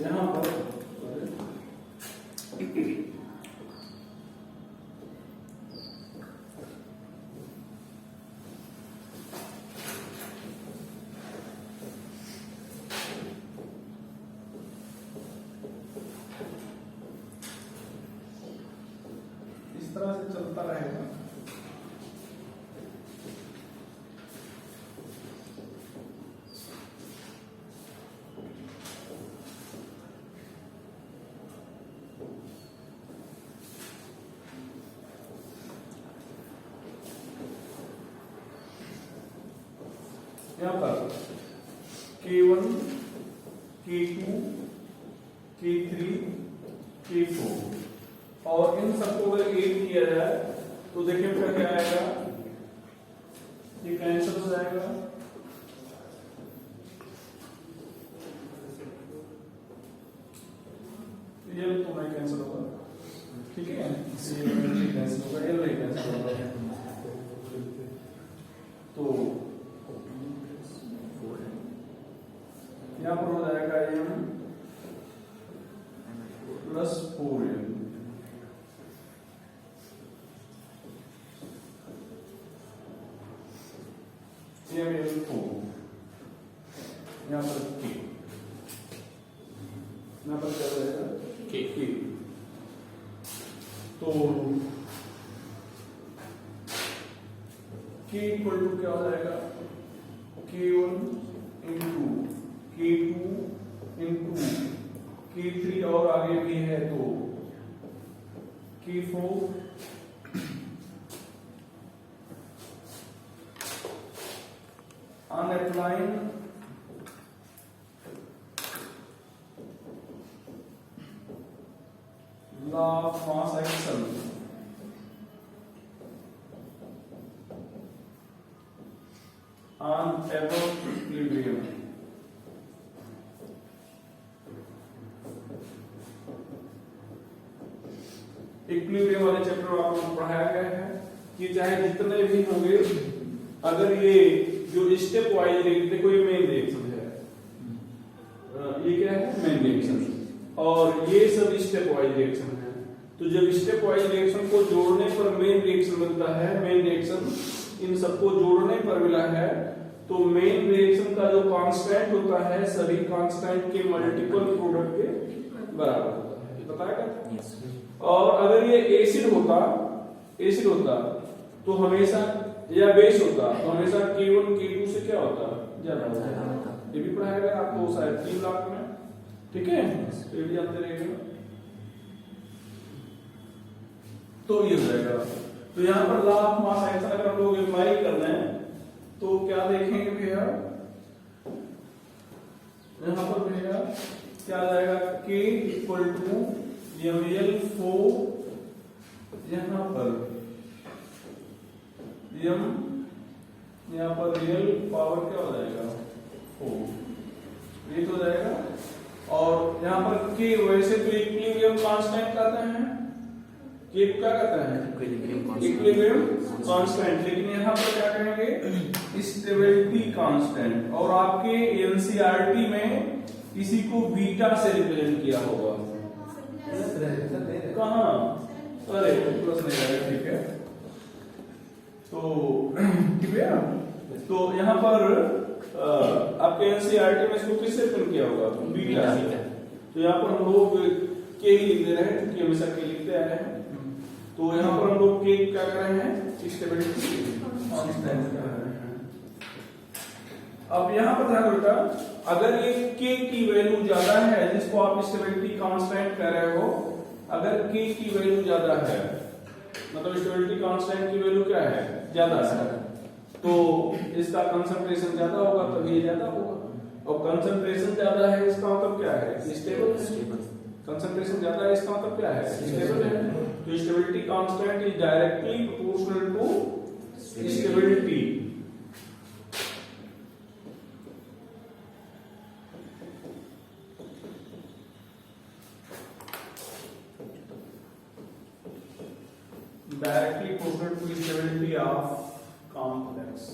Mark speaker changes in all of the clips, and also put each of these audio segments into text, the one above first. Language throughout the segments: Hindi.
Speaker 1: यहाँ पर इस तरह से चलता रहेगा। यहाँ पर K1, K2, K3, K4 और इन सबको अगर ऐड किया जाए तो देखिए फिर क्या आएगा, ये कैंसिल हो जाएगा। ये तो नहीं कैंसिल होगा, ठीक है, ये कैंसिल होगा, ये नहीं कैंसिल होगा। तो यहाँ पर हो जाएगा m प्लस 4m, यहाँ पर k, यहाँ पर क्या रहेगा k। तो k इक्वल टू क्या हो जाएगा, K1 into K2 into K3 और आगे भी है तो K4 on applying law of mass action on above equilibrium, equilibrium वाले चैप्टर में आपको पढ़ाया गया है कि चाहे जितने भी होंगे, अगर ये जो स्टेप वाइज देखो, ये मेन रिएक्शन है, ये क्या है मेन रिएक्शन, और ये सब स्टेप वाइज रिएक्शन है। तो जब स्टेप वाइज रिएक्शन को जोड़ने पर मेन रिएक्शन बनता है, मेन रिएक्शन इन सबको जोड़ने पर मिला है, तो मेन रिएक्शन का जो कांस्टेंट होता है सभी कांस्टेंट के मल्टीपल प्रोडक्ट के बराबर होता है, बताया गया। और अगर ये एसिड होता तो हमेशा, या बेस होता तो हमेशा K1 K2 से क्या होता, ज्यादा होता। ये भी पढ़ाया गया आपको शायद 3 लाख में, ठीक है, तो ये भी जानते रहेंगे। तो ये हो जाएगा। तो यहाँ पर लॉ ऑफ मास एक्शन अगर हम लोग अप्लाई कर रहे हैं तो क्या देखेंगे भैया, यहाँ पर भैया क्या आ जाएगा, K इक्वल टू ml4, यहाँ पर m, यहाँ पर रियल पावर क्या हो जाएगा 4, ये तो हो जाएगा। और यहाँ पर K वैसे तो इक्विलिब्रियम कांस्टेंट कहते हैं, K क्या कहते हैं इक्विलिब्रियम कांस्टेंट, लेकिन यहाँ पर क्या कहेंगे स्टेबिलिटी कांस्टेंट। और आपके एनसीईआरटी में इसी को बीटा से रिप्रेजेंट किया होगा, कहाँ, अरे प्लस नहीं आएगा, ठीक है। तो ठीक है, तो यहाँ पर आपके एनसीईआरटी में इसको किससे प्रिंट किया होगा, बीटा से। तो यहाँ पर हम लोग के ही लिख दे रहे हैं क्योंकि हमेशा के लिखते आ रहे हैं। तो यहाँ पर हम लोग के क्या कर रहे हैं, स्टेबिलिटी कांस्टेंट कर रहे हैं। अब यहाँ पर ध्यान बेटा, अगर ये के की वैल्यू ज्यादा है, जिसको आप स्टेबिलिटी कांस्टेंट कह रहे हो, अगर के की वैल्यू ज्यादा है, मतलब स्टेबिलिटी कांस्टेंट की वैल्यू क्या है, ज्यादा है, तो इसका कंसंट्रेशन ज्यादा होगा, तभी ये ज्यादा होगा। और कंसंट्रेशन ज्यादा है इसका मतलब क्या है, स्टेबल है। कंसंट्रेशन ज्यादा है इसका मतलब क्या है, स्टेबल है। तो stability constant is directly proportional to stability. Directly proportional to the stability of complex.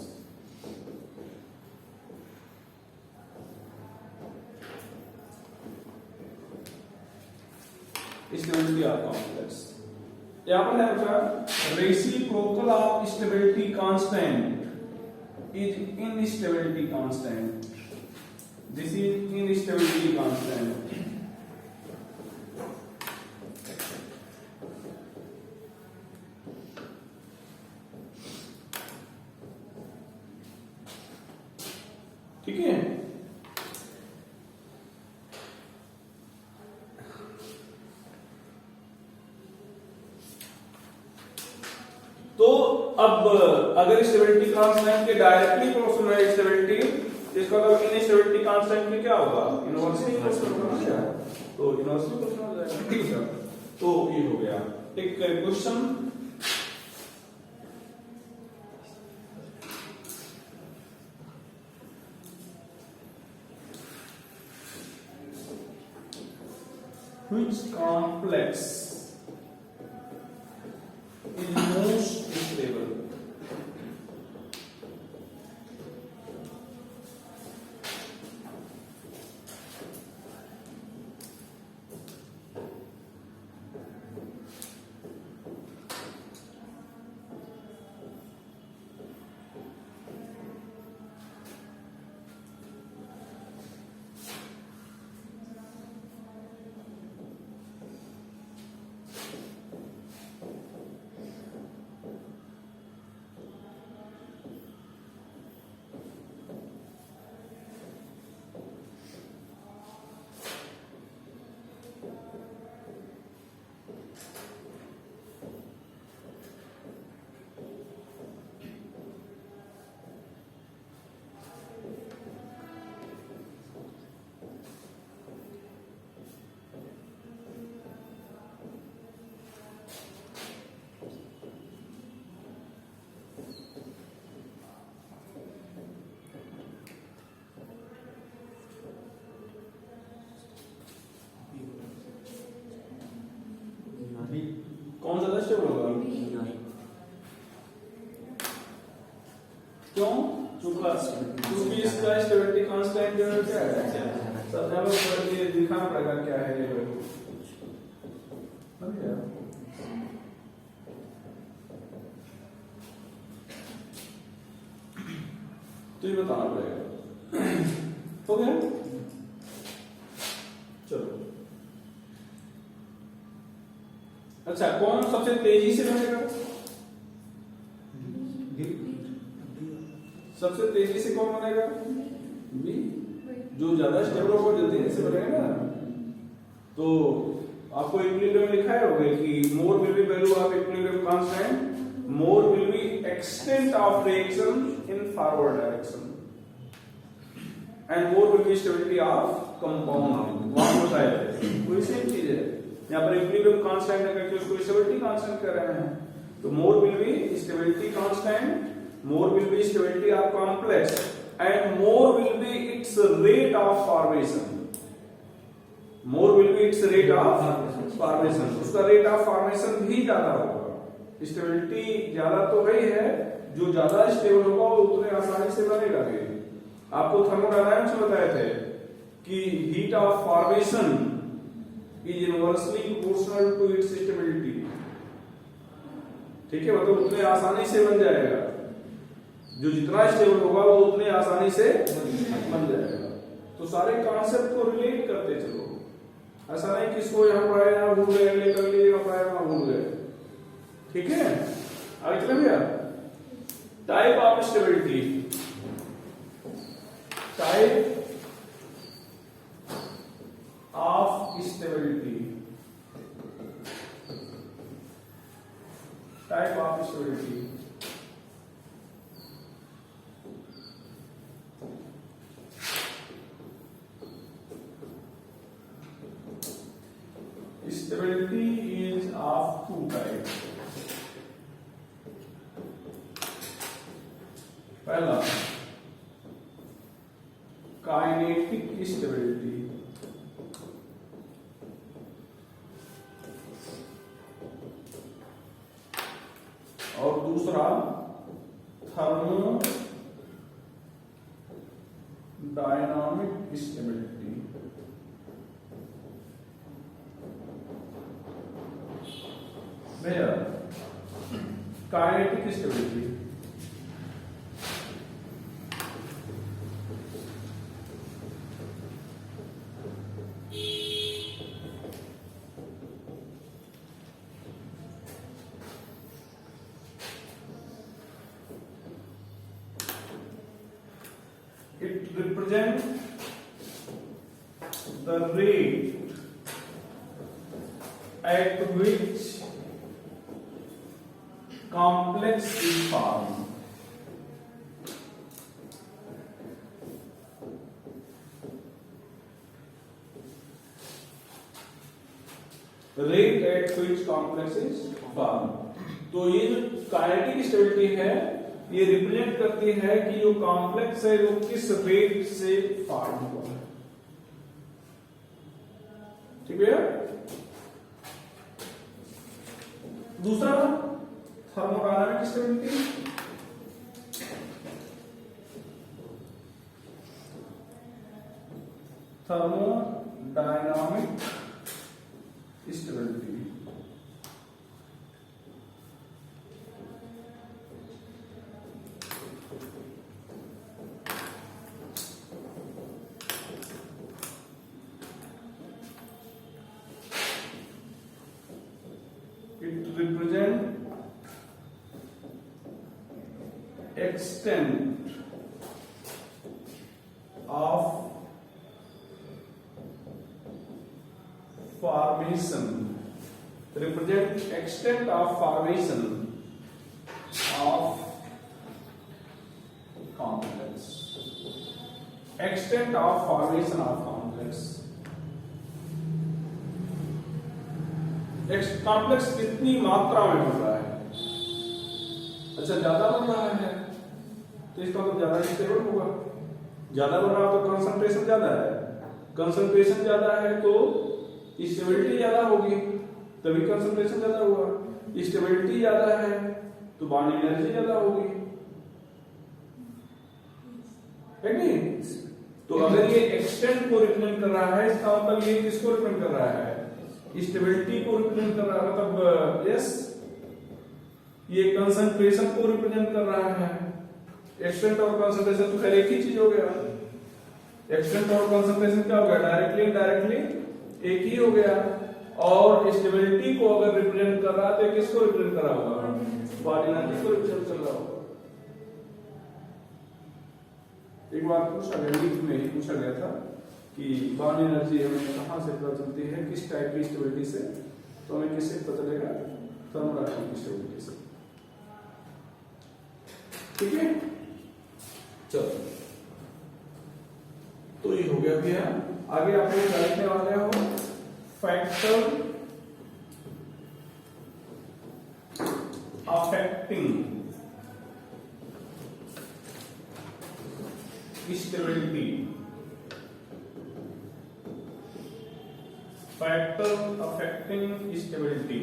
Speaker 1: Stability of complex. यहां पर है बच्चा reciprocal of stability constant is instability constant, this is instability constant. ठीक है, तो अब अगर स्टेबिलिटी कांस्टेंट के डायरेक्टली प्रोपोर्शनल है स्टेबिलिटी, इसका मतलब इनस्टेबिलिटी कांस्टेंट में क्या होगा, इनवर्सली प्रोपोर्शनल होगा ना, तो इनवर्सली प्रोपोर्शनल हो जाएगा। ठीक है, तो ये हो गया एक question. Which complex is most stable? कौन ज्यादा स्टेबल होगा? क्यों? क्योंकि इसका स्टेबिलिटी कांस्टेंट जो है क्या है, सब यहाँ पर ये दिखाना पड़ेगा क्या है ये वैल्यू। तो ये बताना पड़ेगा। हो गया, चलो। अच्छा, कौन सबसे तेजी से बनेगा? सबसे तेजी से कौन बनेगा? बी। जो ज्यादा स्टेबल होगा जल्दी से बनेगा ना। तो आपको इक्विलिब्रियम लिखा है होगा कि more will be value of equilibrium constant, more will be extent of reaction in forward direction and more will be stability of compound. वहां बताया है वही सेम चीज है। यहाँ पर इक्विलिब्रियम कांस्टेंट है करके उसको स्टेबिलिटी कांस्टेंट कर रहे हैं। तो more will be stability constant, more will be stability of complex and more will be its rate of formation, more will be its rate of formation, उसका rate of formation भी ज्यादा होगा। स्टेबिलिटी ज्यादा तो वही है, जो ज्यादा स्टेबल होगा वो उतने आसानी से बनेगा भी। आपको थर्मोडायनामिक्स में बताए थे कि heat of formation is inversely proportional to its stability. ठीक है, मतलब उतने आसानी से बन जाएगा, जो जितना स्टेबल होगा वो उतने आसानी से बन जाएगा। तो सारे कॉन्सेप्ट को रिलेट करते चलो, ऐसा नहीं कि इसको यहाँ पढ़ाया यहाँ भूल गए, अगले कर लिए पढ़ाया वहां भूल गए। ठीक है, आगे चले भैया। Type of stability, type of stability, type of stability. Stability is of two types. पहला काइनेटिक स्टेबिलिटी, और दूसरा thermo dynamic stability. Kinetic stability. It represents the rate at which complex is formed. Rate at which complex is formed. तो ये जो काइनेटिक स्टेबिलिटी है ये रिप्रेजेंट करती है कि जो कॉम्प्लेक्स है वो किस रेट से फॉर्म हुआ है। ठीक है। दूसरा thermodynamic stability. Thermodynamic stability represent extent of formation, represent extent of formation of complex, extent of formation of complex। Complex कितनी मात्रा में बन रहा है। अच्छा ज्यादा बन रहा है तो इसका मतलब ज्यादा स्टेबल होगा। ज्यादा बन रहा है तो कंसंट्रेशन ज्यादा है, कंसंट्रेशन ज्यादा है तो स्टेबिलिटी ज्यादा होगी, तभी कंसंट्रेशन ज्यादा होगा। स्टेबिलिटी ज्यादा है तो बॉन्डिंग एनर्जी ज्यादा होगी, है नहीं। तो अगर ये एक्सटेंट को रिप्रेजेंट कर रहा है इसका मतलब ये किसको रिप्रेजेंट कर रहा है, स्टेबिलिटी को रिप्रेजेंट कर रहा है। मतलब यस ये कंसंट्रेशन को रिप्रेजेंट कर रहा है। एक्सटेंट और कंसंट्रेशन तो खैर एक ही चीज हो गया। एक्सटेंट और कंसंट्रेशन क्या हो गया, डायरेक्टली इनडायरेक्टली एक ही हो गया। और स्टेबिलिटी को अगर रिप्रेजेंट कर रहा है तो किसको रिप्रेजेंट कर रहा होगा, बॉडी एनर्जी को रिप्रेजेंट कर रहा होगा। एक बार पूछा गया, नीट में ही पूछा गया था कि बॉन्ड एनर्जी हमें कहां से पता चलती है, किस टाइप की स्टेबिलिटी से। तो हमें किससे पता चलेगा, थर्मोडायनामिक स्टेबिलिटी से। ठीक है चलो तो ये हो गया भैया। आगे आप लोग जानने वाले हो factor affecting stability. Factor affecting stability.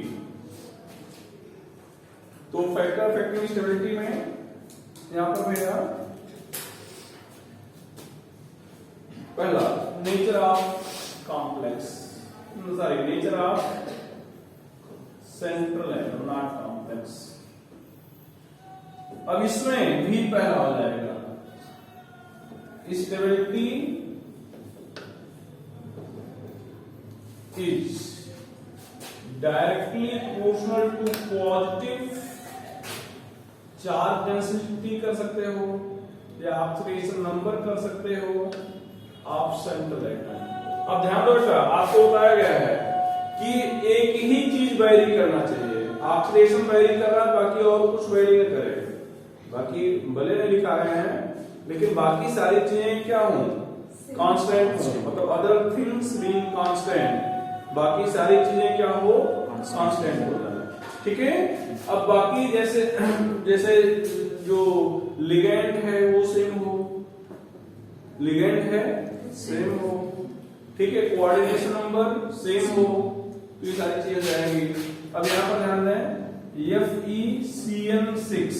Speaker 1: तो फैक्टर अफेक्टिंग स्टेबिलिटी में यहां पर भैया पहला nature of complex, sorry nature of central atom not complex. अब इसमें भी पहला हो जाएगा stability is directly proportional to positive charge density कर सकते हो या ऑक्सीडेशन नंबर कर सकते हो ऑफ सेंट्रल एटम। अब ध्यान दो बेटा, आपको बताया गया है कि एक ही चीज वेरी करना चाहिए। ऑक्सीडेशन वेरी कर रहा है, बाकी और कुछ वेरी न करे। बाकी भले ने लिखा रहे हैं लेकिन बाकी सारी चीजें क्या हो, कांस्टेंट हो। मतलब अदर थिंग्स बीइंग कांस्टेंट, बाकी सारी चीजें क्या हो, कांस्टेंट हो जाए। ठीक है। अब बाकी जैसे जैसे जो लिगेंड है वो सेम हो, लिगेंड है सेम हो, ठीक है। कोऑर्डिनेशन नंबर सेम हो, तो ये सारी चीजें जाएंगी। अब यहां पर ध्यान दें FeCN6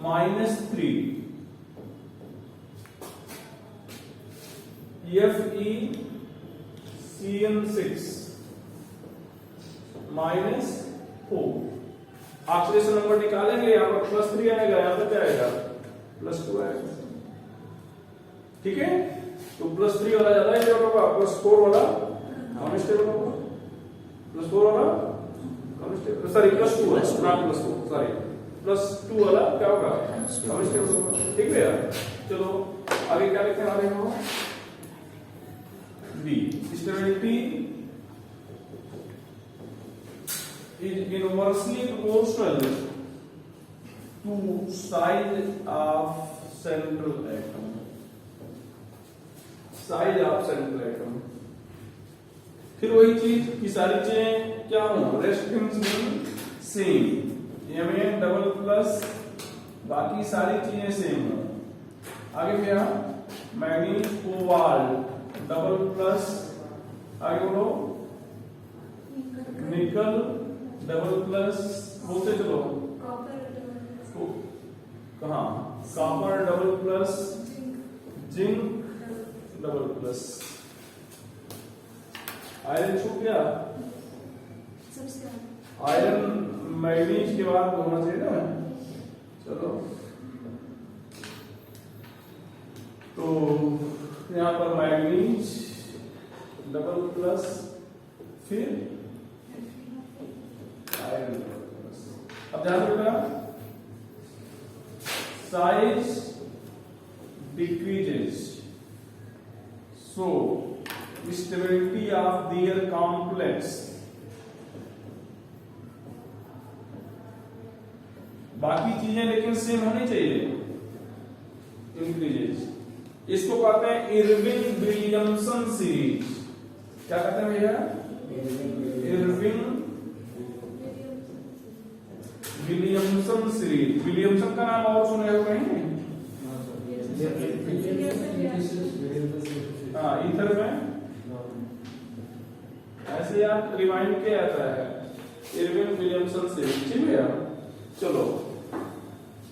Speaker 1: -3 FeCN6 -4 ऑक्सीडेशन नंबर निकालेंगे, यहाँ पर +3 आएगा, यहाँ पर क्या आएगा +2 आएगा। ठीक है, तो +3 वाला ज्यादा इंपॉर्टेंट होगा, +4 वाला अनस्टेबल होगा, +4 वाला अनस्टेबल, सॉरी +2 वाला, नॉट +4, सॉरी +2 वाला क्या होगा अनस्टेबल होगा। ठीक है यार, चलो आगे क्या लिखने वाले हो, B stability is inversely proportional to size of central atom, size of central atom। फिर वही चीज की सारी चीजें क्या हो, रेस्टिंग्स सेम, Mn डबल प्लस बाकी सारी चीजें सेम हो। आगे क्या, मैग्नीज कोबाल्ट डबल प्लस, आगे बोलो निकल डबल प्लस, बोलते चलो कहा, copper double plus, zinc double plus, iron छूट गया, आयरन मैग्नीज के बाद होना चाहिए ना। चलो तो यहां पर मैग्नीज डबल प्लस, फिर आयरन डबल प्लस। अब ध्यान रखना, size decreases, so stability of their complex, बाकी चीजें लेकिन सेम होनी चाहिए, इंक्रीजेस। इसको कहते हैं इरविन विलियमसन सीरीज। क्या कहते हैं भैया, इरविन विलियमसन सीरीज। विलियमसन का नाम और सुने हो कहीं, हाँ ईथर में ऐसे आप रिवाइंड किया जाता है, इरविन विलियमसन सीरीज। ठीक है, चलो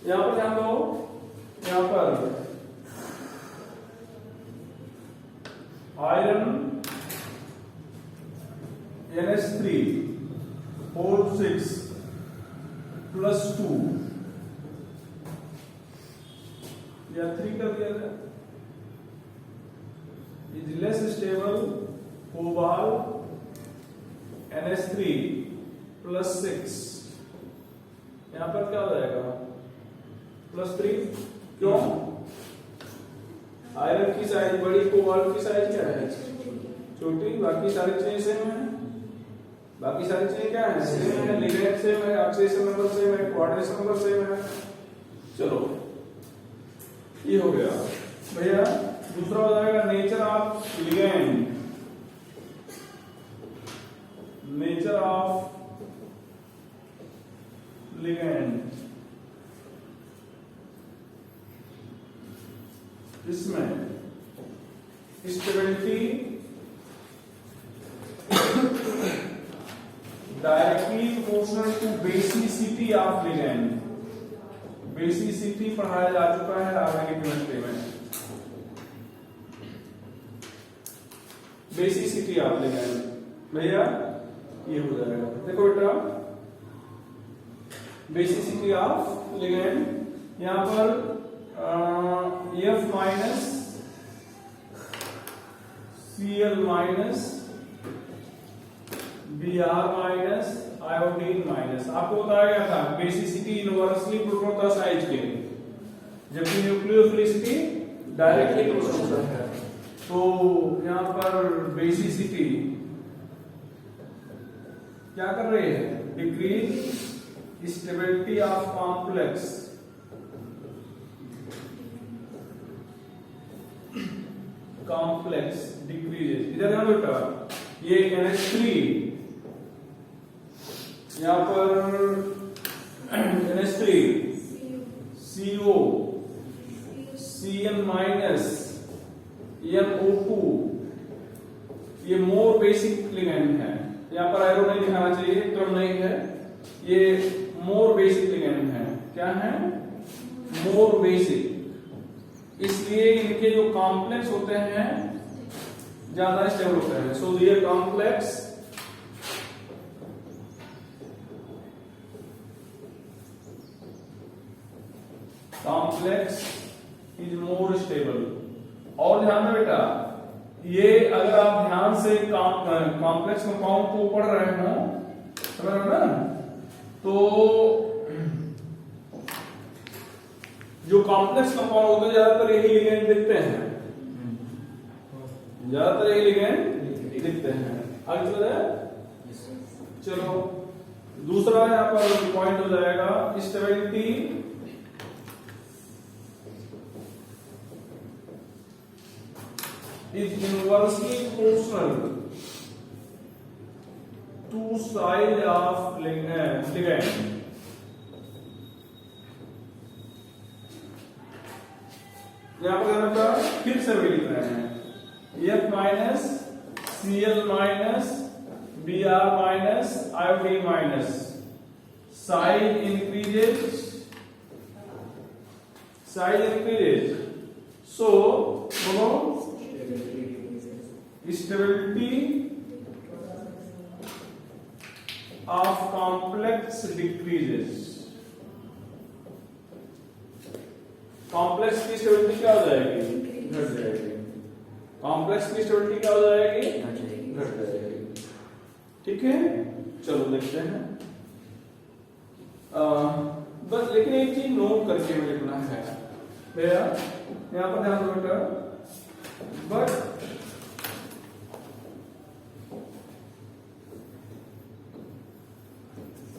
Speaker 1: यहां पर ध्यान दो, यहां पर आयरन NH3 4 6 +2 या 3 कर दिया था, is less stable, cobalt NH3 +6, यहां पर क्या हो जाएगा +3। क्यों, आयरन की साइज बड़ी, कोबाल्ट की साइज क्या है छोटी, बाकी सारी चीजें सेम है, बाकी सारी चीजें क्या है सेम है, लिगेंड सेम है, ऑक्सीडेशन नंबर सेम है, कोऑर्डिनेशन नंबर सेम है। चलो ये हो गया भैया। दूसरा हो जाएगा nature of ligand, nature of ligand. इसमें stability directly proportional to basicity of ligand. Basicity पढ़ाया जा चुका है ऑर्गेनिक केमिस्ट्री में। बेसिसिटी ऑफ लिगेंड भैया ये हो जाएगा, देखो बेटा बेसिसिटी ऑफ लिगेंड, यहां पर F minus Cl minus Br minus iodine minus. आपको बताया गया था बेसिसिटी इनवर्सली प्रोपोर्शनल होता साइज के, जबकि न्यूक्लियोफिलिसिटी डायरेक्टली प्रोपोर्शनल है। तो यहां पर बेसिसिटी क्या कर रही है, decrease stability of complex, complex decreases. इधर ध्यान बेटा, ये NH3 यहां पर NH3 CO Cn minus NO2, ये मोर बेसिक लिगेंड है। यहां पर एरो नहीं दिखाना चाहिए, टर्म नहीं है, ये मोर बेसिक लिगेंड है। क्या है, मोर बेसिक, इसलिए इनके जो कॉम्प्लेक्स होते हैं ज्यादा स्टेबल होते हैं। सो ये complex complex is more stable. और ध्यान में बेटा, ये अगर आप ध्यान से कॉम्प्लेक्स कंपाउंड को पढ़ रहे हो, समझ रहे हो ना, तो जो कॉम्प्लेक्स कंपाउंड होते हैं ज्यादातर यही लिगेंड दिखते हैं, ज्यादातर यही लिगेंड दिखते हैं। आगे चलो चलो दूसरा यहाँ पर पॉइंट हो जाएगा stability is inversely proportional to size of ligand. यहां पर फिर से वही लिख रहे हैं, F minus Cl minus Br minus iodine minus size increases so बोलो stability of complex decreases. Complex की स्टेबिलिटी क्या हो जाएगी? घट जाएगी। कॉम्प्लेक्स की स्टेबिलिटी क्या हो जाएगी? घट जाएगी। ठीक है, चलो देखते हैं। बस लेकिन एक चीज नोट करके हमें लिखना है भैया, यहां पर ध्यान दो बेटा। But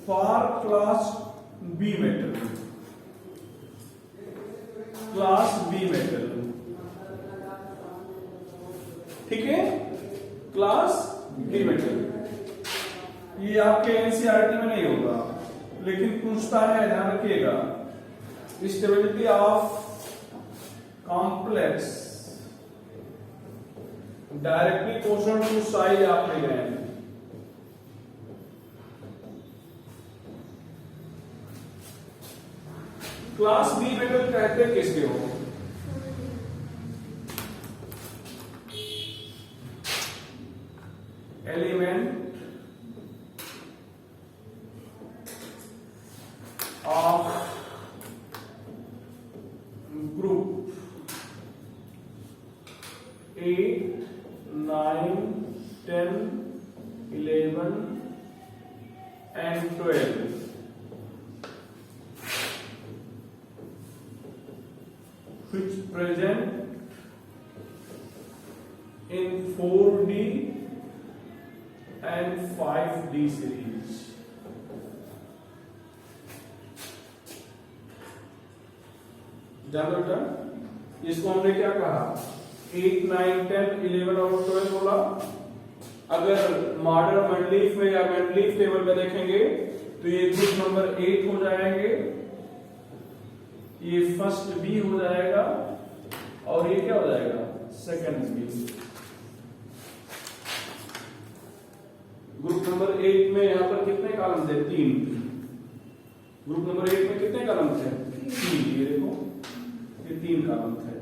Speaker 1: for class B metal, class B metal, ठीक है, क्लास बी मेटल, ये आपके एनसीईआरटी में नहीं होगा लेकिन पूछता है, ध्यान रखिएगा। Stability of complex directly proportional to size of ligand. Class B metal कहते हैं किसके हो? Element of group 8, 9, 10, 11 and 12 which present in 4D and 5D series। जान लो बेटा, इसको हमने क्या कहा? 8, 9, 10, 11 और 12 बोला। अगर मॉडर्न मैंडलीफ में या मैंडलीफ टेबल में देखेंगे तो ये ग्रुप नंबर 8 हो जाएंगे, ये फर्स्ट बी हो जाएगा और ये क्या हो जाएगा? Second B. ग्रुप नंबर 8 में यहां पर कितने कॉलम थे? 3। ग्रुप नंबर 8 में कितने कॉलम थे? 3। ये देखो, ये 3 कॉलम थे।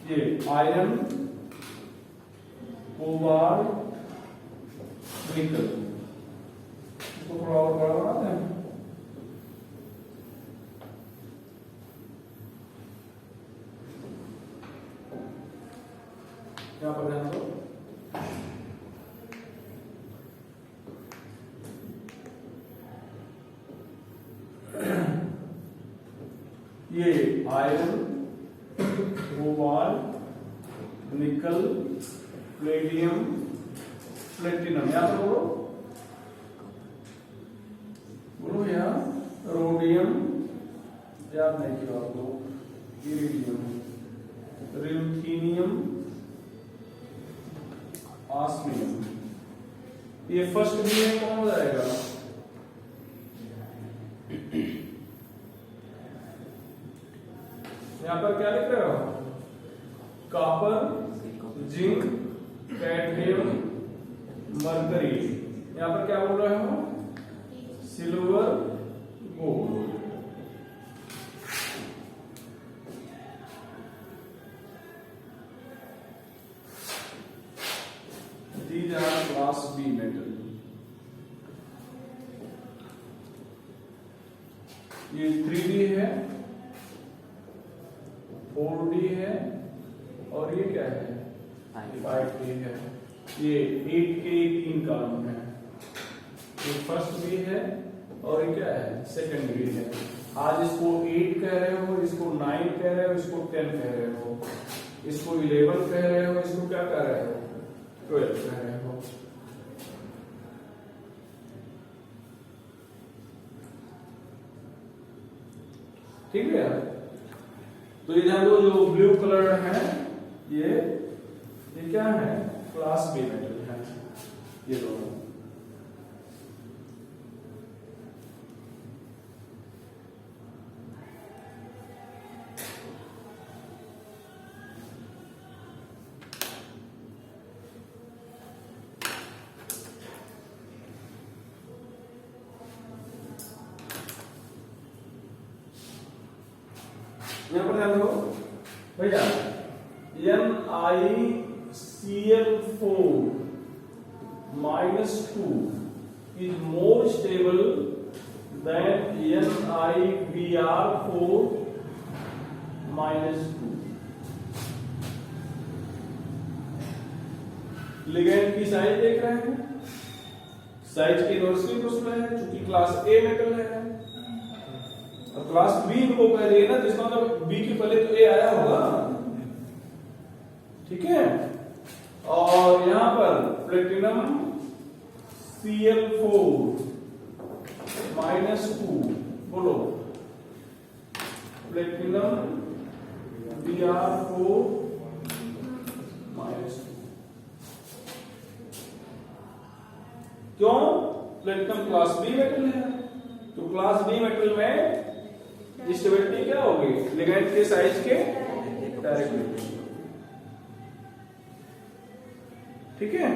Speaker 1: ये आयरन, कोबाल्ट, निकल। इसको थोड़ा और बड़ा बनाते हैं। यहां पर ध्यान दो, ये आयरन, कोबाल्ट, निकल, प्लेटियम, प्लेटिनम। यहां पर बोलो यहाँ रोडियम, याद नहीं किया आपको, इरिडियम, रुथेनियम, ऑस्मियम। ये फर्स्ट बी में कौन हो जाएगा? यहां पर क्या लिख रहे हो? Copper, zinc, cadmium, mercury. यहां पर क्या बोल रहे हो? Silver, gold. These are class B metal। ये 3D है, 4d है और ये क्या है 5d है। ये 8 के 3 कॉलम है, ये फर्स्ट बी है और ये क्या है सेकंड बी है। आज इसको 8 कह रहे हो, इसको 9 कह रहे हो, इसको 10 कह रहे हो, इसको 11 कह रहे हो, इसको क्या कह रहे हो 12 कह रहे हो। ठीक है, तो इधर जो ब्लू कलर है ये क्या है क्लास बी मेटल है, ये दोनों। यहां पर ध्यान दो भैया, NiCl4 -2 is more stable than NiBr4 -2। Ligand की साइज देख रहे हैं, साइज की इनवर्सली प्रोपोर्शनल है क्योंकि क्लास ए मेटल है। क्लास बी को कह रही है ना, जिसका मतलब बी के पहले तो ए आया होगा, ठीक है। और यहां पर प्लेटिनम Cl4 -2, बोलो प्लेटिनम Br4 -2। क्यों? प्लेटिनम क्लास बी मेटल है, तो क्लास बी मेटल में स्टेबिलिटी क्या होगी लिगेंड के साइज के डायरेक्टली। ठीक है,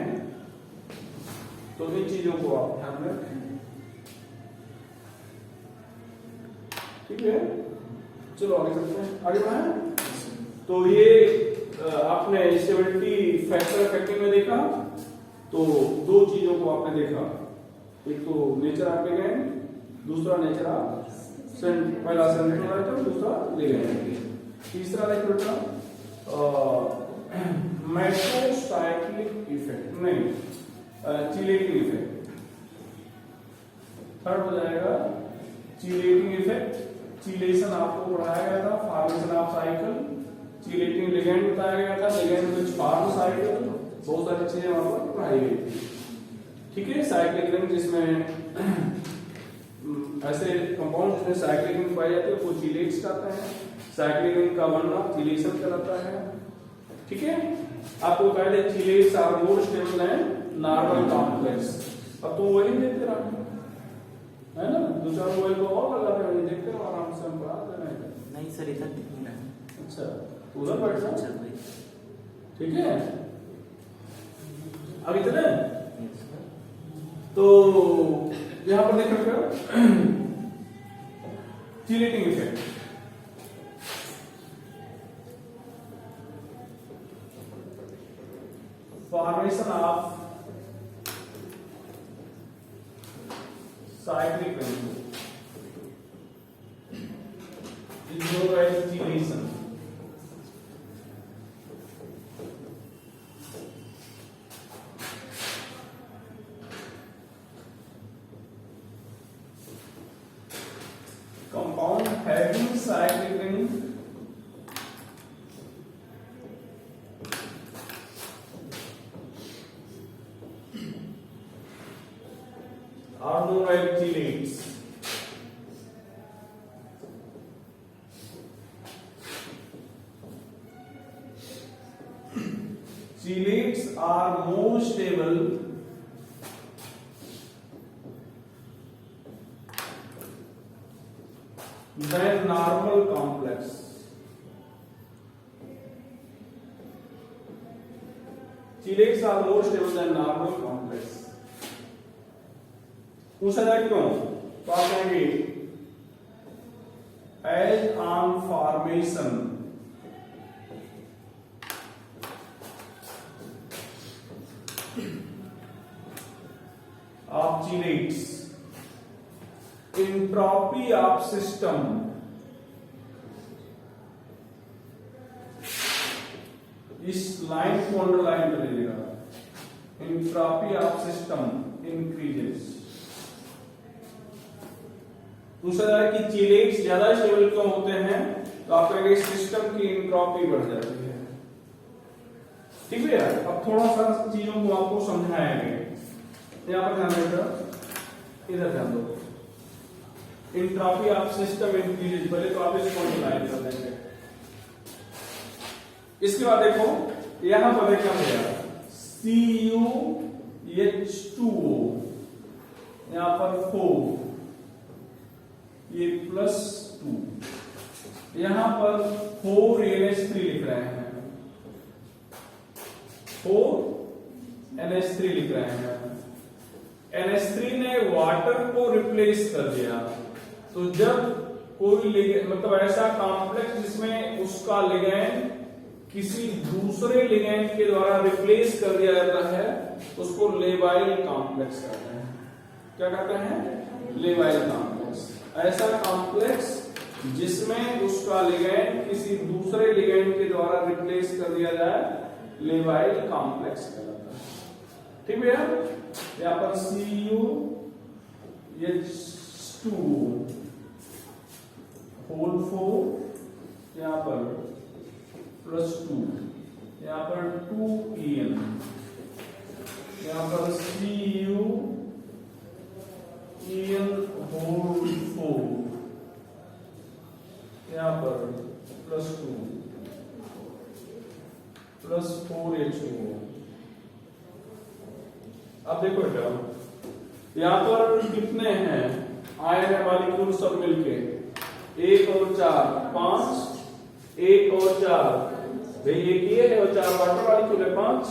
Speaker 1: तो इन चीजों को आप ध्यान में रखें। ठीक है, चलो आगे चलते हैं, आगे बढ़ाएं। तो ये आपने स्टेबिलिटी फैक्टर इफेक्टिव में देखा, तो दो चीजों को आपने देखा, एक तो नेचर ऑफ लिगेंड, दूसरा नेचर ऑफ पहला सेंट्रोलाइटर, दूसरा लिगेंड। तीसरा देख बेटा मेट्रोसाइक्लिक इफेक्ट, नहीं चिलेटिंग इफेक्ट। थर्ड हो जाएगा चिलेटिंग इफेक्ट। चिलेशन आपको पढ़ाया गया था, formation of cycle, chelating ligand बताया गया था, लिगेंड विच फॉर्म साइकिल, बहुत सारी चीजें वहां पर पढ़ाई गई थी। ठीक है, साइक्लिक रिंग जिसमें ऐसे कंपाउंड जिसमें साइक्लिक रिंग पाई जाती है वो चिलेट्स कहते हैं। साइक्लिक रिंग का बनना चिलेशन कहलाता है। ठीक है, आपको पहले chelates are more stable and normal complex. अब तो वही देखते रहो, है ना, दो चार मोबाइल को और लगा रहे हो, देखते रहो आराम से, हम पढ़ा दे रहे हैं।
Speaker 2: नहीं सर, इधर दिख नहीं रहा है।
Speaker 1: अच्छा, उधर बैठ जाओ, ठीक है। अब इतने तो यहां पर देखो chelating effect. Formation of cyclic ring is known as chelation. Compound having cyclic ring are known as chelates. Chelates are more stable than normal complex. Chelates are more stable than normal complex. पूछा जाए क्यों, तो आप कहेंगे as on formation of chelates, entropy of system इस लाइन को अंडरलाइन कर लीजिएगा, एंट्रोपी ऑफ सिस्टम इंक्रीजेस। दूसरा है कि चिलेट्स ज्यादा स्टेबल क्यों होते हैं, तो आप कहेंगे सिस्टम की एंट्रोपी बढ़ जाती है। ठीक है, अब थोड़ा सा चीजों को आपको समझाएंगे। यहां पर ध्यान देगा, इधर ध्यान दो, एंट्रोपी ऑफ सिस्टम इंक्रीजेस। पहले तो आप इसको अंडरलाइन कर देंगे। इसके बाद देखो यहां पर क्या हो गया, CuH2O, यहां पर 4, ये +2, यहां पर 4NH3 लिख रहे हैं, 4NH3 लिख रहे हैं। NH3 ने वाटर को रिप्लेस कर दिया। तो जब कोई मतलब ऐसा कॉम्प्लेक्स जिसमें उसका लिगैंड किसी दूसरे लिगैंड के द्वारा रिप्लेस कर दिया जाता है, उसको लेवाइल कॉम्प्लेक्स कहते हैं। क्या कहते हैं? लेवाइल कॉम्प्लेक्स। ऐसा कॉम्प्लेक्स जिसमें उसका लिगैंड किसी दूसरे लिगैंड के द्वारा रिप्लेस कर दिया जाए, लेवाइल कॉम्प्लेक्स कहलाता है। ठीक है, यहां पर CuH2 होल 4, यहां पर +2, यहां पर 2En, यहां पर CuEn होल 4, यहां पर +2 +4HO। अब देखो बेटा, यहां पर कितने हैं आयन मॉलिक्यूल सब मिलके, 1 और 4 5, 1 और 4 भाई एक ये है और 4 वाटर मॉलिक्यूल है 5।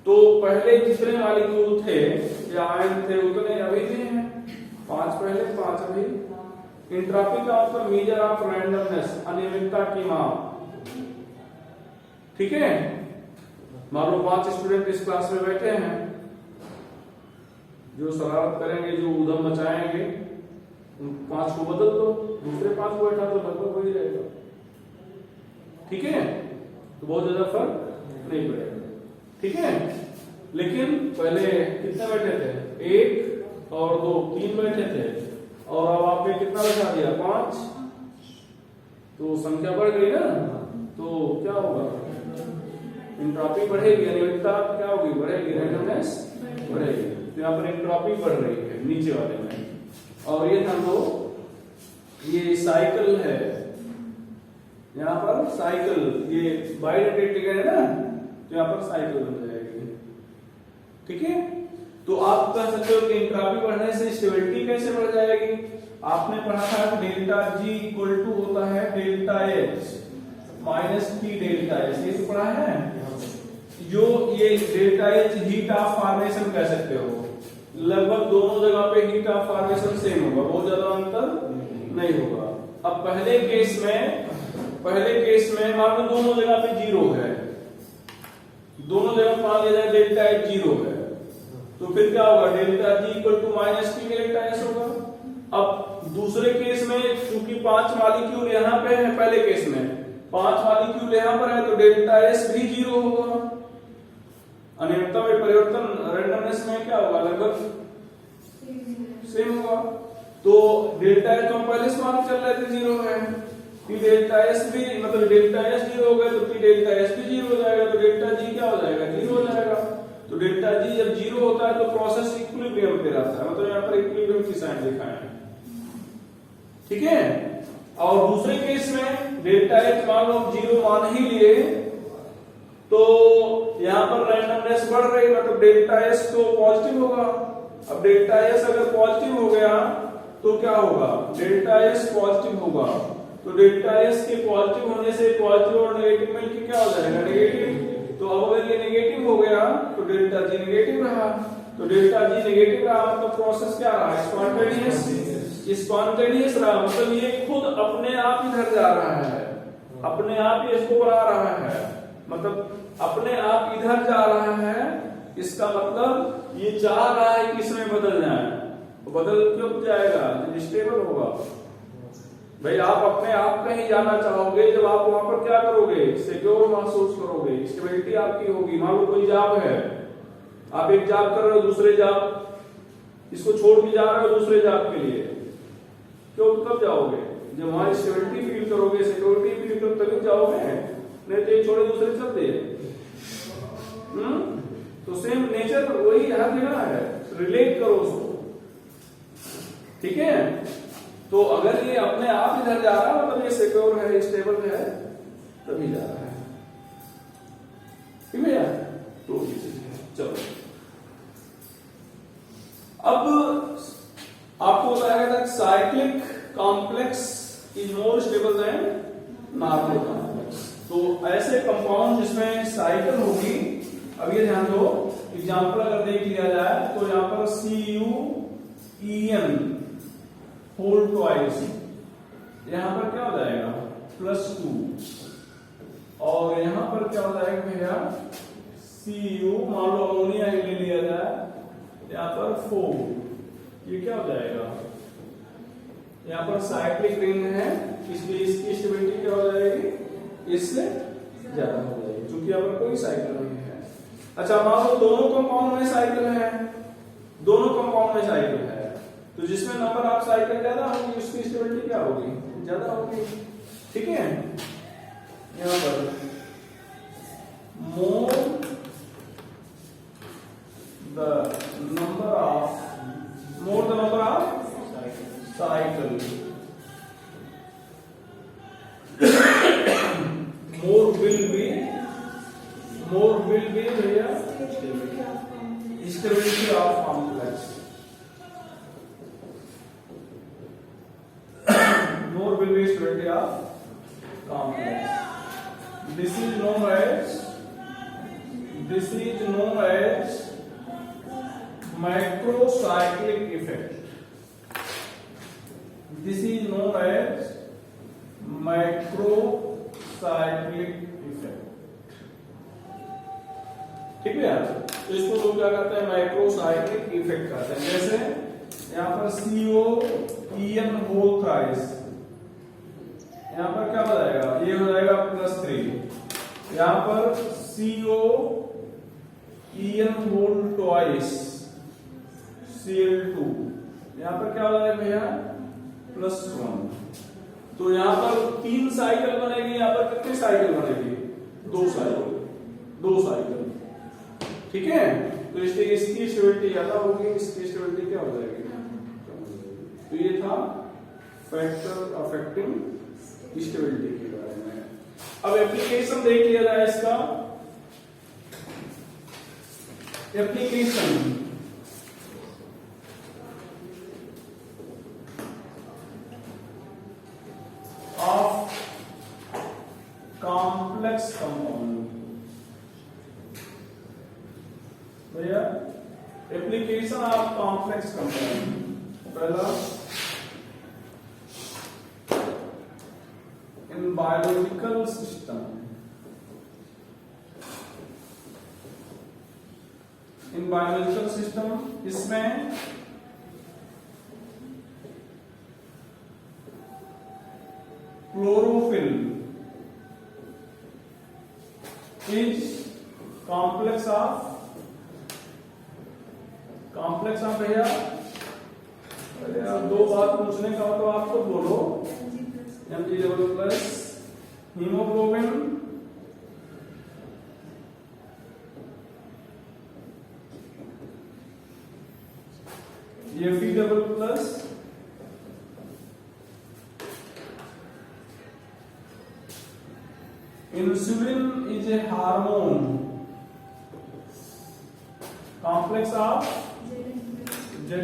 Speaker 1: तो पहले जितने मॉलिक्यूल थे या आयन थे उतने अभी भी हैं, 5 पहले 5 अभी। एंट्रोपी का मतलब मेजर ऑफ रैंडमनेस, अनियमितता की माप। ठीक है, मान लो 5 स्टूडेंट इस क्लास में बैठे हैं, जो शरारत करेंगे, जो उधम मचाएंगे, उन 5 को बदल दो, दूसरे 5 को बैठा तो लगभग वही रहेगा। ठीक है, तो बहुत ज्यादा फर्क नहीं पड़ेगा। ठीक है, लेकिन पहले कितने बैठे थे, 1 और 2 3 बैठे थे, और अब आपने कितना बैठा दिया 5, तो संख्या बढ़ गई ना, तो क्या होगा, एंट्रोपी बढ़ेगी, अनियमितता क्या होगी, बढ़ेगी, रैंडमनेस बढ़ेगी। तो यहाँ पर एंट्रोपी बढ़ रही है नीचे वाले में। और ये ध्यान दो, ये साइकिल है, यहाँ पर साइकिल, ये बाइडेंटेट लिखा है ना, तो यहाँ पर साइकिल बन जाएगी। ठीक है, तो आप कह सकते हो कि एंट्रोपी बढ़ने से स्टेबिलिटी कैसे बढ़ जाएगी। आपने पढ़ा था कि डेल्टा G इक्वल टू होता है delta H minus T delta S, ये तो पढ़ा है। जो ये delta H heat of formation कह सकते हो, लगभग दोनों जगह पे हीट ऑफ फॉर्मेशन सेम होगा, बहुत ज्यादा अंतर नहीं होगा। अब पहले केस में मान लो दोनों जगह पे 0 है, दोनों जगह मान लिया जाए डेल्टा H 0 है, तो फिर क्या होगा, delta G equal to minus T delta S होगा। अब दूसरे केस में चूंकि 5 मॉलिक्यूल यहाँ पे है, पहले केस में 5 मॉलिक्यूल यहाँ पर है, तो डेल्टा S भी 0 होगा। अनियमितता में परिवर्तन रैंडमनेस में क्या होगा, लगभग सेम होगा। तो डेल्टा H तो हम पहले से मान चल रहे थे 0 है, T डेल्टा S भी, मतलब डेल्टा S 0 हो गया तो T डेल्टा S भी 0 हो जाएगा, तो डेल्टा G क्या हो जाएगा, 0 हो जाएगा। तो डेल्टा G जब 0 होता है तो प्रोसेस इक्विलिब्रियम पे रहता है, मतलब यहाँ पर इक्विलिब्रियम की साइन लिखा है। ठीक है, और दूसरे केस में डेल्टा H मान लो 0 मान ही लिए, तो यहां पर रैंडमनेस बढ़ रही, मतलब डेल्टा S तो पॉजिटिव होगा। अब डेल्टा S अगर पॉजिटिव हो गया तो क्या होगा, डेल्टा S पॉजिटिव होगा, तो डेल्टा S के पॉजिटिव होने से पॉजिटिव और नेगेटिव मिलकर क्या हो जाएगा, नेगेटिव। तो अब अगर ये नेगेटिव हो गया तो डेल्टा G नेगेटिव रहा, तो डेल्टा G नेगेटिव रहा मतलब प्रोसेस क्या रहा, स्पॉन्टेनियस रहा, मतलब ये खुद अपने आप इधर जा रहा है, अपने आप ये इसको बढ़ा रहा है, मतलब अपने आप इधर जा रहा है। इसका मतलब ये चाह रहा है कि इसमें बदल जाए, तो बदल क्यों जाएगा, जब स्टेबल होगा भाई आप अपने आप कहीं जाना चाहोगे, जब आप वहां पर क्या करोगे, सिक्योर महसूस करोगे, स्टेबिलिटी आपकी होगी। मान लो कोई जॉब है, आप एक जॉब कर रहे हो, दूसरे जॉब इसको छोड़ के जा रहे हो दूसरे जॉब के लिए, क्यों कब जाओगे, जब वहां स्टेबिलिटी फील करोगे, सिक्योरिटी फील करोगे तभी जाओगे, नहीं तो एक छोड़े दूसरे चल दे। तो सेम नेचर वही हर जगह है, रिलेट करो उसको, ठीक है। तो अगर ये अपने आप इधर जा रहा है मतलब ये सिक्योर है, स्टेबल है, तभी जा रहा है, ठीक है। तो ये चीज है। चलो अब आपको बताया गया था cyclic complex is more stable then normal complex. तो ऐसे कंपाउंड जिसमें साइकिल होगी, अब ये ध्यान दो, एग्जांपल अगर देख लिया जाए तो यहां पर CuEn होल ट्वाइस, यहां पर क्या हो जाएगा +2, और यहां पर क्या हो जाएगा भैया Cu, मान लो अमोनिया ले लिया जाए, यहां पर 4, ये क्या हो जाएगा, यहां पर साइक्लिक रिंग है, इसलिए इसकी स्टेबिलिटी क्या हो जाएगी, इससे ज्यादा हो जाएगी, क्योंकि यहां पर कोई साइकिल नहीं है। अच्छा मान लो दोनों कंपाउंड में साइकिल है, दोनों कंपाउंड में साइकिल है, तो जिसमें नंबर ऑफ साइकिल ज्यादा होगी उसकी स्टेबिलिटी क्या होगी, ज्यादा होगी, ठीक है। यहां पर more the number of cycle more will be भैया stability of complex, more will be stability of complex. This is known as macrocyclic effect. This is known as macrocyclic effect, ठीक है। तो इसको लोग क्या कहते हैं, माइक्रोसाइक्लिक इफेक्ट कहते हैं। जैसे यहां पर CuEn होल थ्राइस, यहां पर क्या हो जाएगा, ये हो जाएगा +3, यहां पर CuEn होल ट्वाइस Cl2, यहां पर क्या हो जाएगा भैया +1। तो यहां पर 3 साइकिल बनेगी, यहां पर कितनी साइकिल बनेगी, 2 साइकिल, ठीक है। तो इसकी स्टेबिलिटी ज्यादा होगी, इसकी स्टेबिलिटी क्या हो जाएगी, तो ये था फैक्टर अफेक्टिंग स्टेबिलिटी के बारे में। अब एप्लीकेशन देख लिया जाए इसका। एप्लीकेशन ऑफ कॉम्प्लेक्स कंपाउंड, भैया एप्लीकेशन ऑफ कॉम्प्लेक्स कंपाउंड, पहला इन बायोलॉजिकल सिस्टम, इसमें क्लोरोफिल इज कॉम्प्लेक्स ऑफ भैया, अरे यार 2 बात पूछने का तो आप तो बोलो, Mg+ haemoglobin Fe++, insulin is a hormone, complex of Zn++,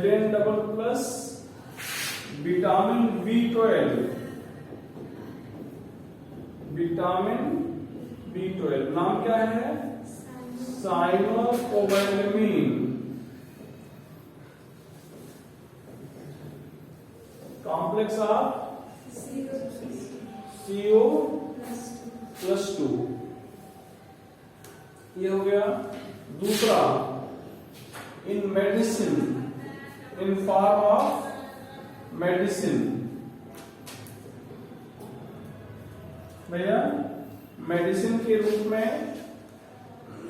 Speaker 1: vitamin B12, नाम क्या है, साइनोकोबालामिन, कॉम्प्लेक्स ऑफ CO+2, ये हो गया। दूसरा in medicine, in form of medicine, भैया मेडिसिन के रूप में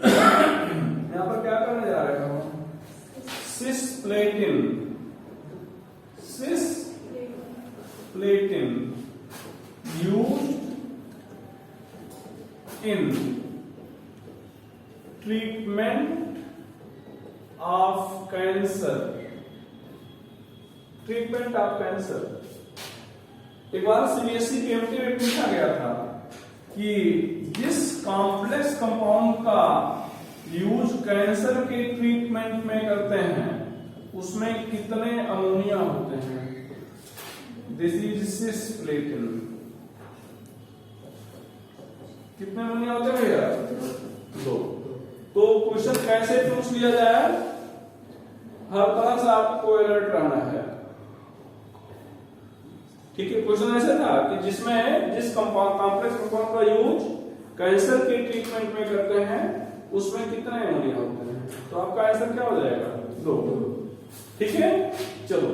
Speaker 1: यहां पर क्या करने जा रहे हो? Cisplatin used in treatment of cancer. Treatment of cancer एक बार सीबीएसई पीएमटी में पूछा गया था कि जिस कॉम्प्लेक्स कंपाउंड का यूज कैंसर के ट्रीटमेंट में करते हैं उसमें कितने अमोनिया होते हैं? This is cisplatin. कितने अमोनिया होते हैं भैया? 2। तो क्वेश्चन कैसे पूछ लिया जाए? हर तरह से आपको अलर्ट रहना है। ठीक है, क्वेश्चन ऐसे था कि जिस कॉम्प्लेक्स कंपाउंड का यूज कैंसर के ट्रीटमेंट में करते हैं उसमें कितने अमोनिया होते हैं? तो आपका आंसर क्या हो जाएगा? 2। ठीक है, चलो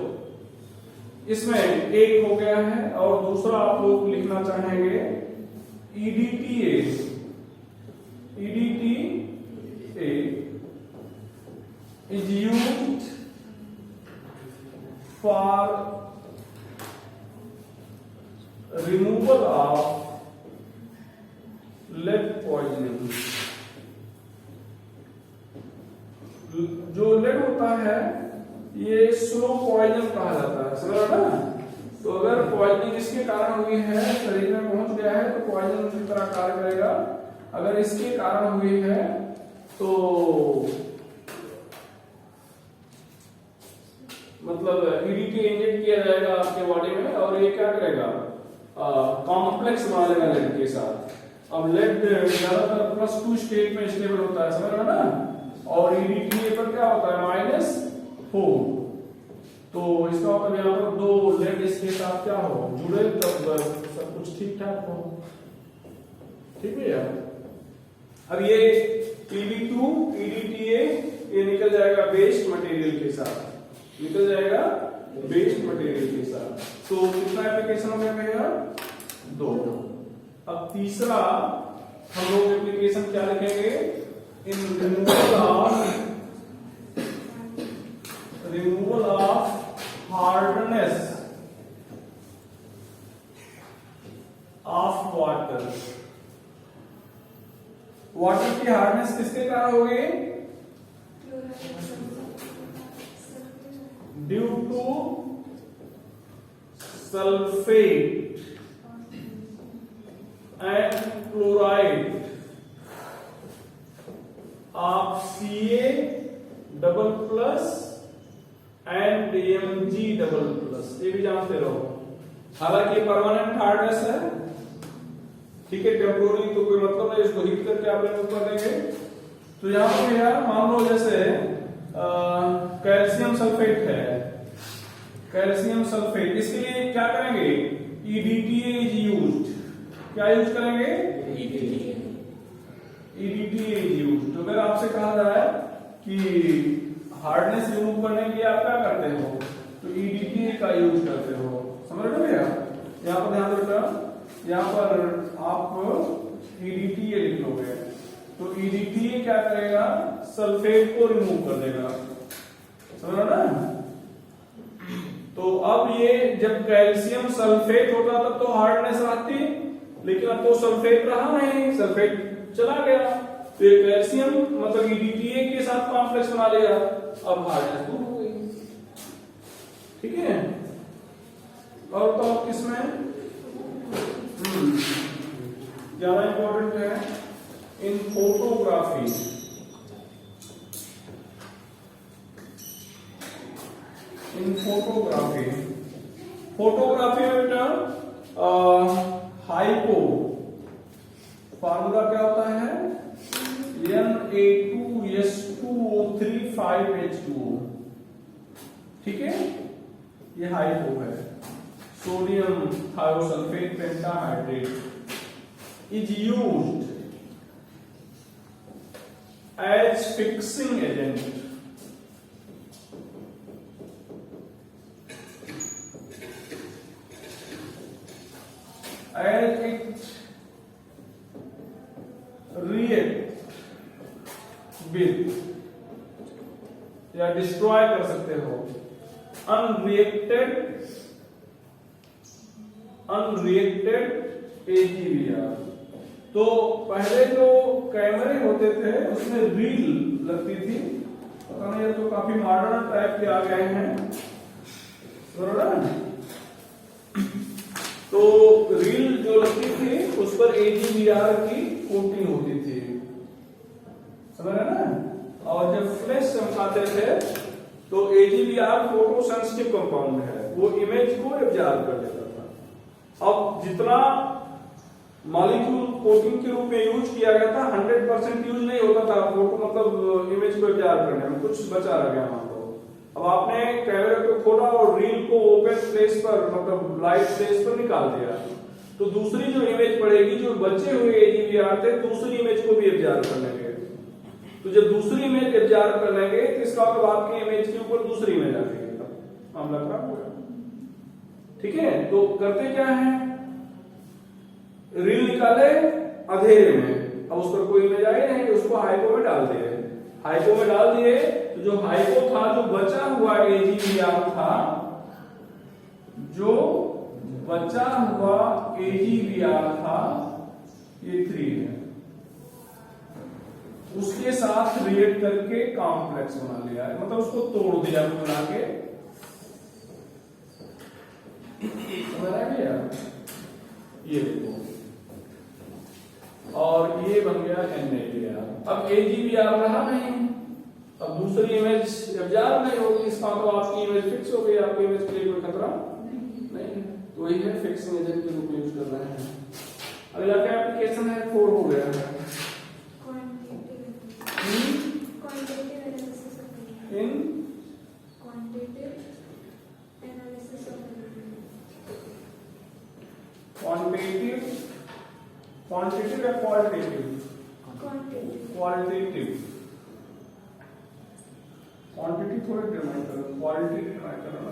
Speaker 1: इसमें एक हो गया है और दूसरा आप लोग लिखना चाहेंगे EDTA is used for removal of lead poisoning। जो लेड होता है ये स्लो पॉइजन कहा जाता है, समझ रहे ना? तो अगर पॉइजनिंग इसके कारण हुई है, शरीर में पहुंच गया है तो पॉइजन उसी तरह कार्य करेगा। अगर इसके कारण हुई है तो मतलब EDTA इंजेक्ट किया जाएगा आपके बॉडी में और ये क्या करेगा? कॉम्प्लेक्स बना लेगा लेड के साथ। अब लेड ज्यादातर +2 स्टेट में स्टेबल होता है, समझ रहे ना? और EDTA पर क्या होता है? -4। तो इसका मतलब यहाँ पर 2 लेड इसके साथ क्या हो? जुड़े तब सब कुछ ठीक ठाक हो। ठीक है यार। अब ये PB2 EDTA ये निकल जाएगा वेस्ट मटेरियल के साथ, निकल जाएगा वेस्ट मटेरियल के साथ। तो कितना एप्लीकेशन हो गया भैया? 2। अब तीसरा हम लोग एप्लीकेशन क्या लिखेंगे? In removal of hardness of water. Water की हार्डनेस किसके कारण होगी? Due to sulphate and chloride of Ca double plus and Mg double plus. ये भी जानते रहो। हालांकि परमानेंट हार्डनेस है, ठीक है, टेम्पोररी तो कोई मतलब नहीं, इसको हीट करके आप लोग कर देंगे। तो यहां पर यार मान लो जैसे कैल्शियम सल्फेट है, कैल्शियम सल्फेट, इसके लिए क्या करेंगे? EDTA is used. क्या यूज करेंगे? EDTA is used. तो अगर आपसे कहा जाए कि हार्डनेस रिमूव करने के लिए आप क्या करते हो? तो EDTA का यूज करते हो, समझ रहे हो भैया? यहाँ पर ध्यान देना, यहाँ पर आप EDTA लिख लोगे तो EDTA क्या करेगा? सल्फेट को रिमूव कर देगा, समझ रहे ना? तो अब ये जब कैल्शियम सल्फेट होता तब तो हार्डनेस रहती, लेकिन अब तो सल्फेट रहा नहीं, सल्फेट चला गया, तो ये कैल्शियम मतलब EDTA के साथ कॉम्प्लेक्स बना लिया, अब हार्डनेस दूर हो गई। ठीक है, और तो किसमें ज्यादा इंपॉर्टेंट है? In photography. In photography, photography में बेटा हाइपो फार्मूला क्या होता है? Na2S2O3 ठीक है, ये हाइपो है। Sodium thiosulphate pentahydrate is used as fixing agent. As it with या डिस्ट्रॉय कर सकते हो अनरिएक्टेड AGVR। तो पहले जो कैमरे होते थे उसमें रील लगती थी, पता नहीं, ये तो काफी मॉडर्न टाइप के आ गए हैं, बरोबर। तो रील जो लगती थी उस पर AGVR की कोटिंग होती थी, समझ रहे ना। और जब फ्लैश चमकाते थे तो AGVR फोटो सेंसिटिव कंपाउंड है, वो इमेज को एब्जॉर्ब कर लेता था। अब जितना मॉलिक्यूल कोटिंग के रूप में यूज किया गया था 100% यूज नहीं होता था फोटो, मतलब इमेज को एब्जॉर्ब करने में कुछ बचा रह गया वहां। अब आपने कैमरे को खोला और रील को ओपन प्लेस पर, मतलब लाइट प्लेस पर निकाल दिया, तो दूसरी जो इमेज पड़ेगी, जो बचे हुए AGVR थे, दूसरी इमेज को भी एब्जॉर्ब कर लेंगे। तो जब दूसरी इमेज एब्जॉर्ब कर लेंगे तो इसका मतलब आपकी इमेज के ऊपर दूसरी इमेज आ जाएगी, मामला खराब हो गया। ठीक है, तो करते क्या है, रील निकाले अंधेरे में, अब उस पर कोई इमेज आई नहीं, उसको हाइपो में डाल दिए। हाइपो में डाल दिए तो जो हाइपो था, जो बचा हुआ AGVR था, जो बचा हुआ AGVR था, ये 3 है, उसके साथ रिएक्ट करके कॉम्प्लेक्स बना लिया है, मतलब उसको तोड़ दिया बना के, समझ आ गया। ये देखो, और ये बन गया NAVR। अब AGVR रहा नहीं, अब दूसरी इमेज एब्जॉर्ब नहीं होगी, इसका मतलब आपकी इमेज फिक्स हो गई, आपकी इमेज के लिए कोई खतरा नहीं। तो वही है, फिक्सिंग एजेंट के रूप में यूज कर रहे हैं। अगला क्या एप्लीकेशन है, 4 हो गया है, क्वांटिटेटिव या क्वालिटेटिव? क्वालिटेटिव। क्वांटिटी थोड़ी डिटरमाइन करो, क्वालिटी डिटरमाइन करो ना।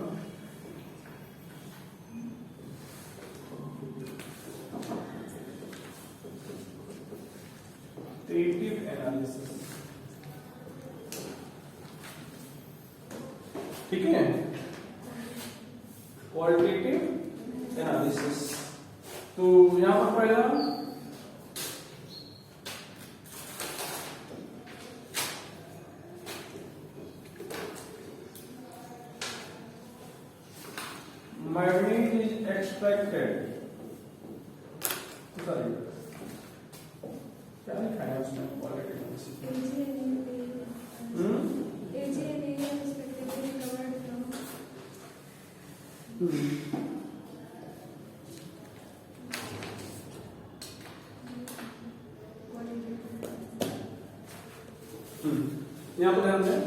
Speaker 1: क्वालिटेटिव एनालिसिस, ठीक है, क्वालिटेटिव एनालिसिस। तो यहां पर पहला मैग्नीज इज एक्सट्रैक्टेड, सॉरी क्या लिखा है उसमें, क्वालिटी यहां पर ध्यान दें,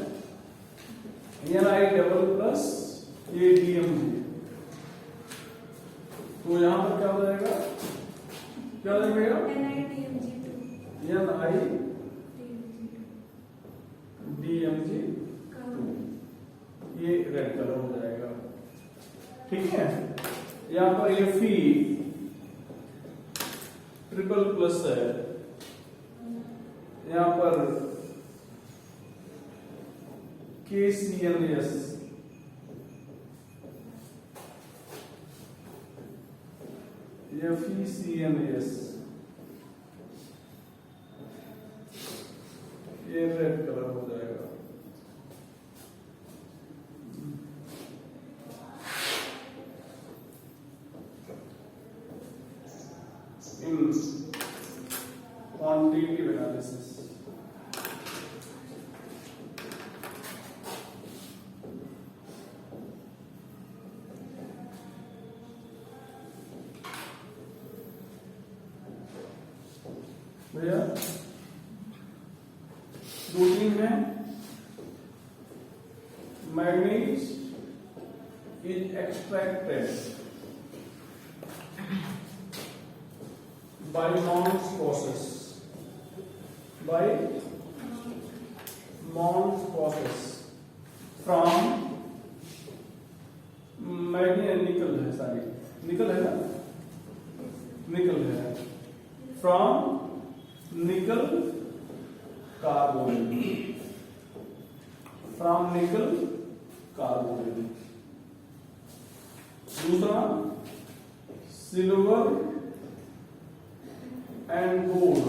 Speaker 1: Ni डबल प्लस ADMG, तो यहां पर क्या हो जाएगा, क्या हो जाएगा, NiDMG, ये रेड कलर हो जाएगा, ठीक है। यहां पर ये Fe ट्रिपल प्लस है, यहां पर KCNS, ये FeCNS, ये रेड कलर हो जाएगा। इन क्वांटिटेटिव एनालिसिस, भैया 2-3 है, manganese is extracted by Mons process, by Mons process from निकल है, सारी निकल है ना, निकल है, from nickel carbonyl, from nickel carbonyl. दूसरा silver and gold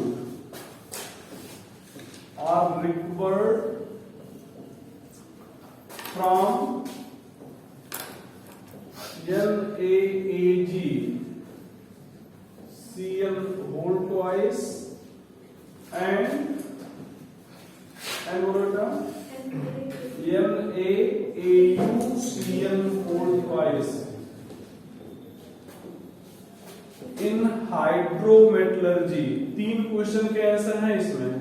Speaker 1: are recovered from NaAg Cl whole twice and what is that? NaAuCl whole twice in hydrometallurgy. 3 question के आंसर हैं इसमें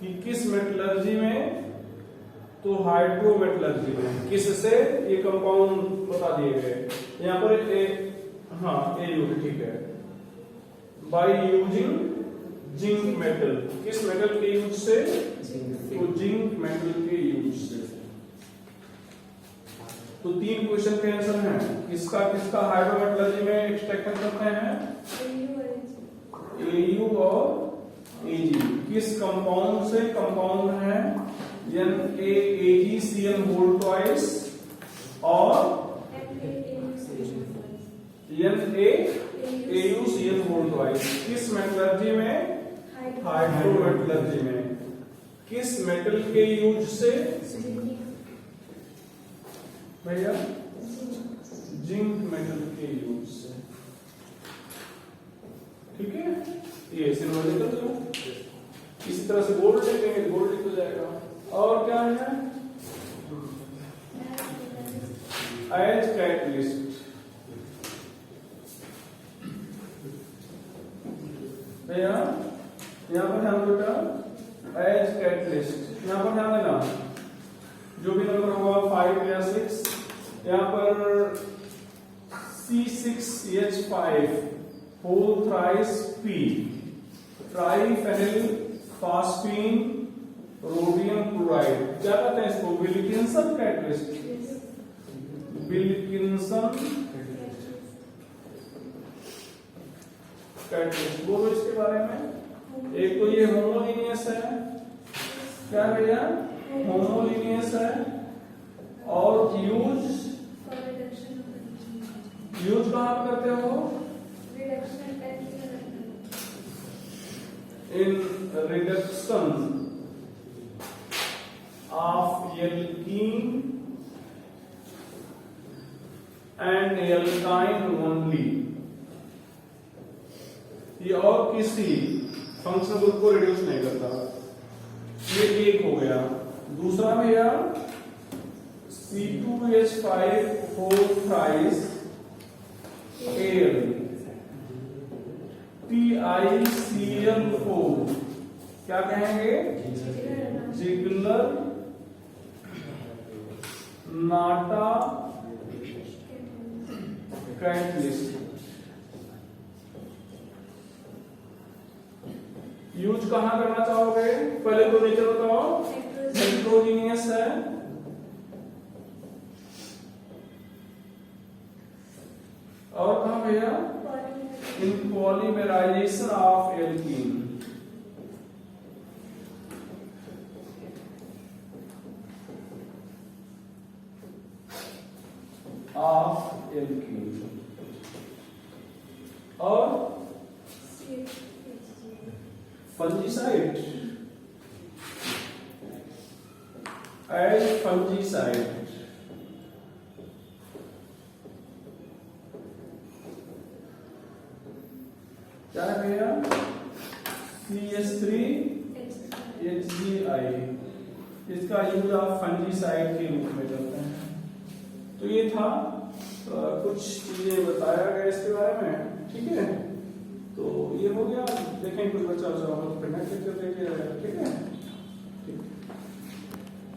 Speaker 1: कि किस मेटलर्जी में, तो हाइड्रोमेटलर्जी में। किससे ये कंपाउंड बता दिए गए यहाँ पर AU, ठीक है। बाय यूजिंग जिंक मेटल, किस मेटल के यूज से, तो जिंक मेटल के यूज से। तो 3 क्वेश्चन के आंसर हैं। किसका किसका हाइड्रोमेटलर्जी में एक्सट्रैक्शन करते हैं, AU और AG। किस कंपाउंड से, कंपाउंड है NaAgCl whole twice और NaAuCl whole twice। किस मेटलर्जी में, हाइड्रोमेटलर्जी में। किस मेटल के यूज से भैया, जिंक मेटल के यूज से, ठीक है। ये सिल्वर निकल दो। इसी तरह से गोल्ड लिखेंगे, गोल्ड लिख हो जाएगा। और क्या है, एज कैटलिस्ट। भैया यहाँ पर ध्यान बेटा, एज कैटलिस्ट। यहाँ पर ध्यान देना, जो भी नंबर होगा 5 या 6, यहाँ पर C6H5 whole thrice P, triphenyl phosphine rhodium chloride. क्या कहते हैं इसको, विल्किंसन कैटलिस्ट। विल्किंसन कैटलिस्ट, बोलो इसके बारे में। एक तो ये होमोजीनियस है, क्या भैया, होमोजीनियस है। और यूज कहां पे करते हो, in reduction of alkene and alkyne only. ये और किसी फंक्शनल ग्रुप को रिड्यूस नहीं करता। ये एक हो गया। दूसरा भैया C2H5 whole thrice Al TiCl4, क्या कहेंगे, जिगलर नाटा कैटलिस्ट। यूज कहां करना चाहोगे, पहले तो नेचर बताओ। हेट्रोजीनियस है, और कहां भैया, in polymerization of alkene. Of alkene. और फंजीसाइड, एज फंजीसाइड। क्या है भैया, CH3HCl, इसका यूज आप फंजीसाइड के रूप में करते हैं। तो ये था कुछ चीजें बताया गया इसके बारे में, ठीक है। तो ये हो गया, देखें कुछ बच्चा हो तो फिर नेक्स्ट लेक्चर देखिए, ठीक है।